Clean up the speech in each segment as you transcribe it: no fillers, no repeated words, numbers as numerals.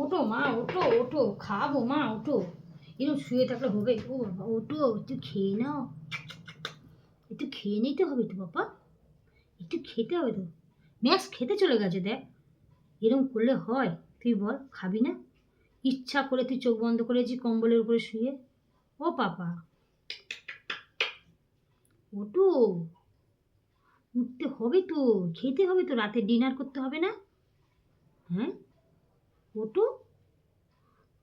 ওঠো মা, ওঠো ওঠো, খাবো মা, ওঠো। এরকম শুয়ে থাকলে হবে? ও বাবা ওঠো, একটু খেয়ে নাও, একটু খেয়ে নিতে হবে তো বাবা, একটু খেতে হবে তো। ম্যাক্স খেতে চলে গেছে দেখ। এরকম করলে হয়? তুই বল, খাবি না? ইচ্ছা করে তুই চোখ বন্ধ করেছি কম্বলের উপরে শুয়ে। ও পাপা ওঠো, উঠতে হবে তো, খেতে হবে তো, রাতে ডিনার করতে হবে না? হ্যাঁ, ওঠো,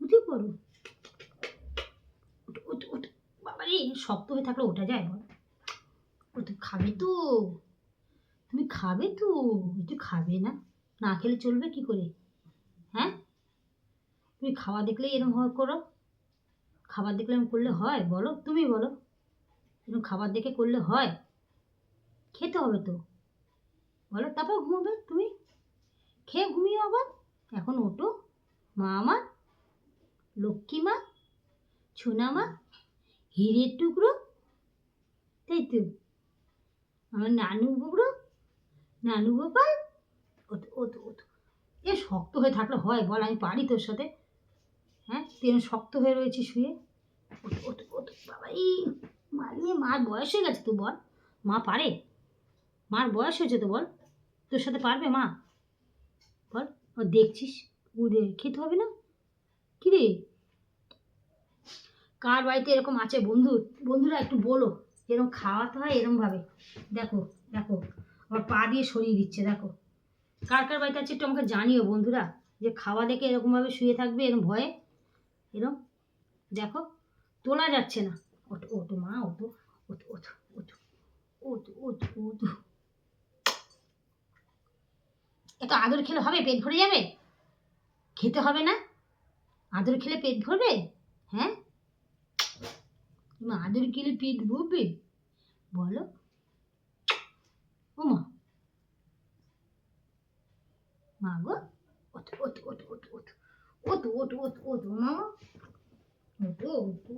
উঠে পড়ো, ওঠো ওঠো ওঠো। বাবা রে, শক্ত হয়ে থাকলে ওঠা যায় বল? ওঠো, খাবে তো, তুমি খাবে তো, একটু খাবে না? না খেলে চলবে কি করে? হ্যাঁ, তুমি খাওয়া দেখলেই এরকম হয় করো? খাবার দেখলে এরকম করলে হয় বলো? তুমি বলো, এরকম খাবার দেখে করলে হয়? খেতে হবে তো, বলো, তারপর ঘুমাবে তুমি, খেয়ে ঘুমিয়ে আবার। এখন ওঠো, মা আমার, লক্ষ্মী মা, সোনা মা, হীরের টুকরো, তাই তো, আমার নানু বুড়ো, নানু গোপাল। ওঠো ওঠো ওঠো। এ শক্ত হয়ে থাকলে হয় বল? আমি পারি তোর সাথে? হ্যাঁ, তুই এরকম শক্ত হয়ে রয়েছিস শুয়ে। ওঠো ওঠো ওঠো বাবা, এই মারিয়ে, মার বয়স হয়ে গেছে তো বল? মা পারে? মার বয়স হয়েছে তো বল? তোর সাথে পারবে মা? বল। ও দেখছিস, ওদের খেতে হবে না? কি রে, কার বাড়িতে এরকম আছে বন্ধু? বন্ধুরা একটু বলো, এরকম খাওয়াতে হয় এরকম ভাবে? দেখো, দেখো, আবার পা দিয়ে সরিয়ে দিচ্ছে দেখো। কার কার বাড়িতে আছে একটু আমাকে জানিও বন্ধুরা, যে খাওয়া দেখে এরকম ভাবে শুয়ে থাকবে এরকম ভয়ে, এরকম দেখো, তোলা যাচ্ছে না। ওঠো ওঠো মা, ওঠো, ওঠো ওঠো ওঠো, ওঠো ওঠো ওঠো। এত আদর খেলে হবে? পেট ভরে যাবে? খেতে হবে না? আদর খেলে পেট ভরবে? হ্যাঁ, আদর খেলে পেট ভরবে বলো? ও মা, মা গো, ওঠো ওঠো ওঠো ওঠো ওঠো, ওঠো ওঠো ওঠো ওঠো মামা, ওঠো ওঠো।